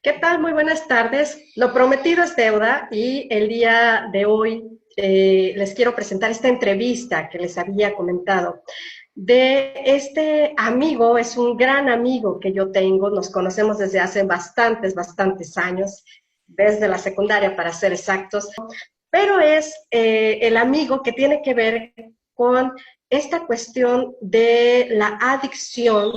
¿Qué tal? Muy buenas tardes. Lo prometido es deuda y el día de hoy les quiero presentar esta entrevista que les había comentado. De este amigo, es un gran amigo que yo tengo, nos conocemos desde hace bastantes años, desde la secundaria para ser exactos, pero es el amigo que tiene que ver con esta cuestión de la adicción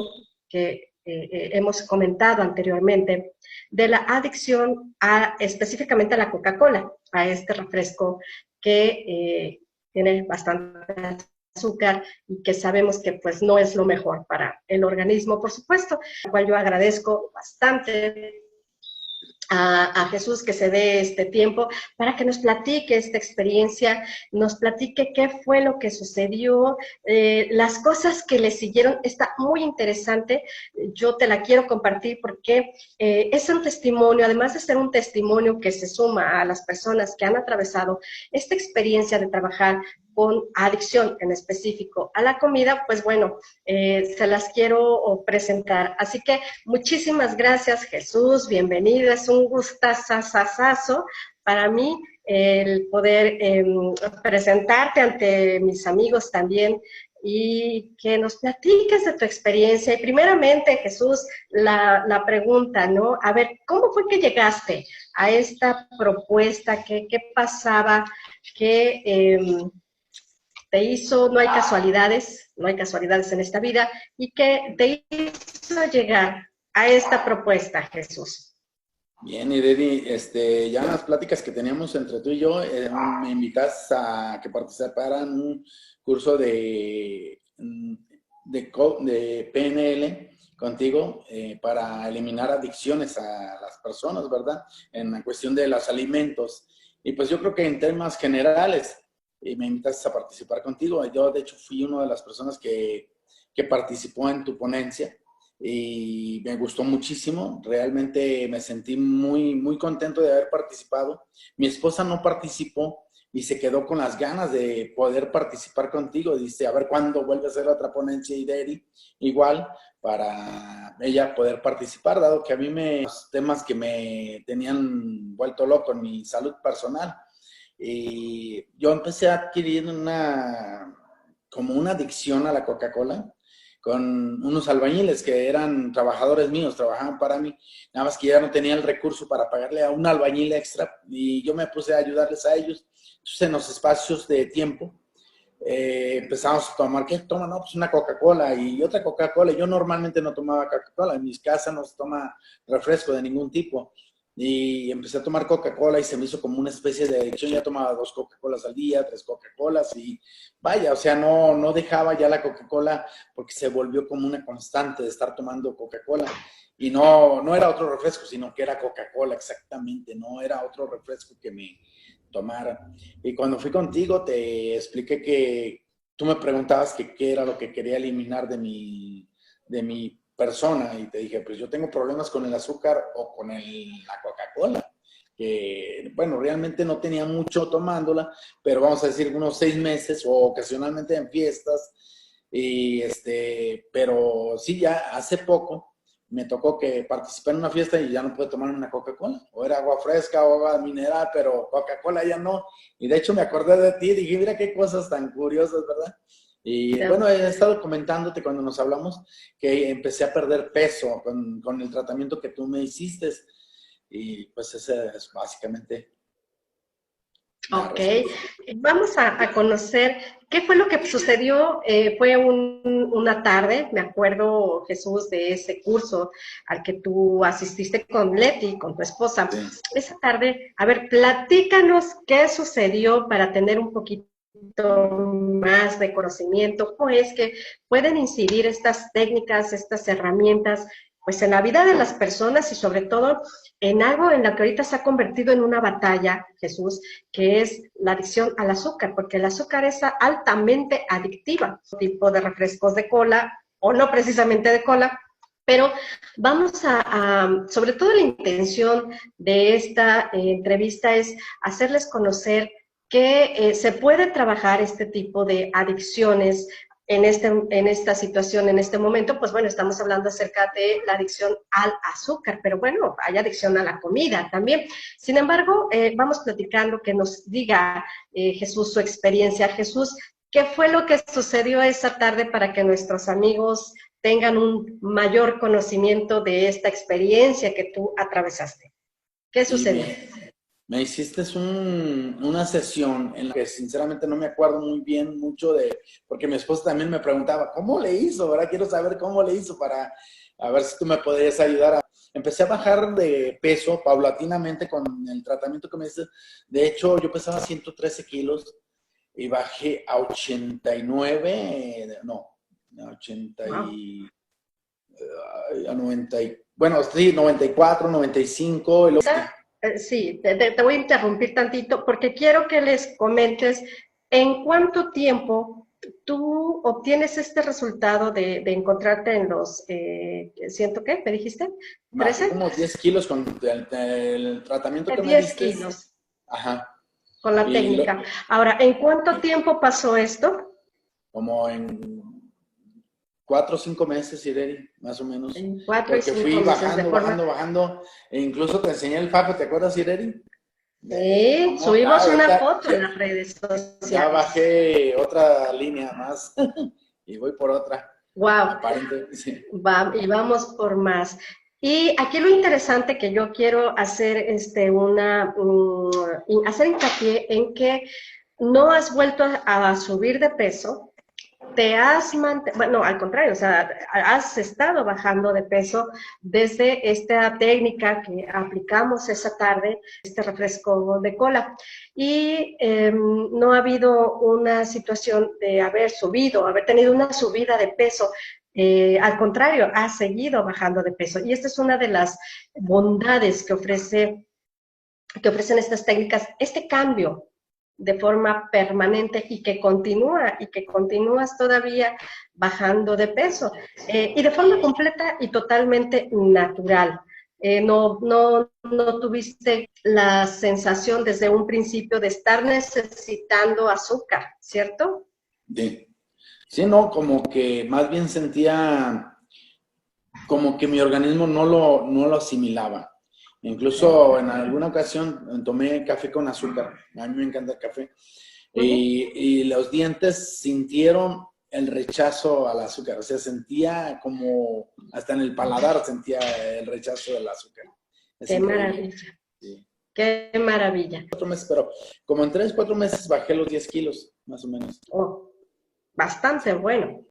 que hemos comentado anteriormente, de la adicción específicamente a la Coca-Cola, a este refresco que tiene bastante azúcar y que sabemos que pues no es lo mejor para el organismo, por supuesto, al cual yo agradezco bastante a Jesús que se dé este tiempo para que nos platique esta experiencia, nos platique qué fue lo que sucedió, las cosas que le siguieron. Está muy interesante, yo te la quiero compartir porque es un testimonio, además de ser un testimonio que se suma a las personas que han atravesado esta experiencia de trabajar con adicción en específico a la comida, pues bueno, se las quiero presentar. Así que muchísimas gracias, Jesús, bienvenido, es un gustazazazazo para mí el poder presentarte ante mis amigos también y que nos platiques de tu experiencia. Y primeramente, Jesús, la pregunta, ¿no? A ver, ¿cómo fue que llegaste a esta propuesta? ¿Qué pasaba? ¿Qué te hizo? No hay casualidades, no hay casualidades en esta vida, y que te hizo llegar a esta propuesta, Jesús. Bien, y Dedi, ya en las pláticas que teníamos entre tú y yo, me invitas a que participara en un curso de PNL contigo para eliminar adicciones a las personas, ¿verdad? En la cuestión de los alimentos. Y pues yo creo que en temas generales, me invitas a participar contigo. Yo, de hecho, fui una de las personas que participó en tu ponencia y me gustó muchísimo. Realmente me sentí muy contento de haber participado. Mi esposa no participó y se quedó con las ganas de poder participar contigo. Dice, a ver cuándo vuelve a hacer otra ponencia, y Deri, igual, para ella poder participar, dado que a mí los temas que me tenían vuelto loco en mi salud personal. Y yo empecé a adquirir como una adicción a la Coca-Cola con unos albañiles que eran trabajadores míos, trabajaban para mí, nada más que ya no tenía el recurso para pagarle a un albañil extra y yo me puse a ayudarles a ellos. Entonces, en los espacios de tiempo, empezamos a tomar, ¿qué toma? No, pues una Coca-Cola y otra Coca-Cola. Yo normalmente no tomaba Coca-Cola, en mis casas no se toma refresco de ningún tipo. Y empecé a tomar Coca-Cola y se me hizo como una especie de adicción. Ya tomaba 2 Coca-Colas al día, 3 Coca-Colas y vaya, o sea, no dejaba ya la Coca-Cola porque se volvió como una constante de estar tomando Coca-Cola. Y no era otro refresco, sino que era Coca-Cola exactamente, no era otro refresco que me tomara. Y cuando fui contigo te expliqué que tú me preguntabas que qué era lo que quería eliminar de mi persona y te dije, pues yo tengo problemas con el azúcar o con la Coca-Cola, que bueno, realmente no tenía mucho tomándola, pero vamos a decir unos 6 meses o ocasionalmente en fiestas, y pero sí, ya hace poco me tocó que participé en una fiesta y ya no pude tomar una Coca-Cola, o era agua fresca o agua mineral, pero Coca-Cola ya no, y de hecho me acordé de ti y dije, mira qué cosas tan curiosas, ¿verdad? Y bueno, he estado comentándote cuando nos hablamos que empecé a perder peso con el tratamiento que tú me hiciste. Y pues ese es básicamente la Ok, respuesta. vamos a conocer qué fue lo que sucedió. Fue una tarde, me acuerdo, Jesús, de ese curso al que tú asististe con Leti, con tu esposa. Sí. Esa tarde, a ver, platícanos qué sucedió para tener un poquito más de conocimiento, cómo es que pueden incidir estas técnicas, estas herramientas, pues en la vida de las personas y sobre todo en algo en lo que ahorita se ha convertido en una batalla, Jesús, que es la adicción al azúcar, porque el azúcar es altamente adictiva, tipo de refrescos de cola o no precisamente de cola, pero vamos sobre todo la intención de esta entrevista es hacerles conocer que se puede trabajar este tipo de adicciones en esta situación, en este momento, pues bueno, estamos hablando acerca de la adicción al azúcar, pero bueno, hay adicción a la comida también. Sin embargo, vamos platicando, que nos diga Jesús su experiencia. Jesús, ¿qué fue lo que sucedió esa tarde para que nuestros amigos tengan un mayor conocimiento de esta experiencia que tú atravesaste? ¿Qué Y sucedió? me hiciste una sesión en la que sinceramente no me acuerdo muy bien mucho porque mi esposa también me preguntaba, ¿cómo le hizo? ¿Verdad? Quiero saber cómo le hizo para a ver si tú me podrías ayudar. Empecé a bajar de peso paulatinamente con el tratamiento que me hice. De hecho, yo pesaba 113 kilos y bajé a 89, no, a 80 Wow. y, a 90, bueno, sí, 94, 95. Sí, te voy a interrumpir tantito porque quiero que les comentes en cuánto tiempo tú obtienes este resultado de encontrarte en los, ¿ciento qué? ¿Me dijiste? Bajé ¿13? como 10 kilos con el tratamiento que me 10 diste. kilos Ajá. con la Y técnica. Ahora, ¿en cuánto tiempo pasó esto? como en 4 o 5 meses, Irene, más o menos. En 4 y Porque 5 fui meses de bajando, forma... bajando, bajando. E incluso te enseñé el fajo, ¿te acuerdas, Irene? Sí, ¿Cómo? subimos una Ahorita foto en las redes ya sociales. bajé otra línea más y voy por otra. Wow. Aparente, sí. Y vamos por más. Y aquí lo interesante que yo quiero hacer, hacer hincapié en que no has vuelto a subir de peso, te has mantenido, bueno, al contrario, o sea, has estado bajando de peso desde esta técnica que aplicamos esa tarde, este refresco de cola. Y no ha habido una situación de haber subido, haber tenido una subida de peso. Al contrario, ha seguido bajando de peso. Y esta es una de las bondades que ofrecen estas técnicas, este cambio de forma permanente y que continúas todavía bajando de peso y de forma completa y totalmente natural. No tuviste la sensación desde un principio de estar necesitando azúcar, ¿cierto? Sí. Sí, no, como que más bien sentía como que mi organismo no lo asimilaba. Incluso en alguna ocasión tomé café con azúcar. A mí me encanta el café. Uh -huh. Y los dientes sintieron el rechazo al azúcar. O sea, sentía como, hasta en el paladar sentía el rechazo del azúcar. Es Qué increíble. maravilla, Sí. qué maravilla. 4 meses, pero como en 3, 4 meses bajé los 10 kilos, más o menos. Oh, bastante bueno.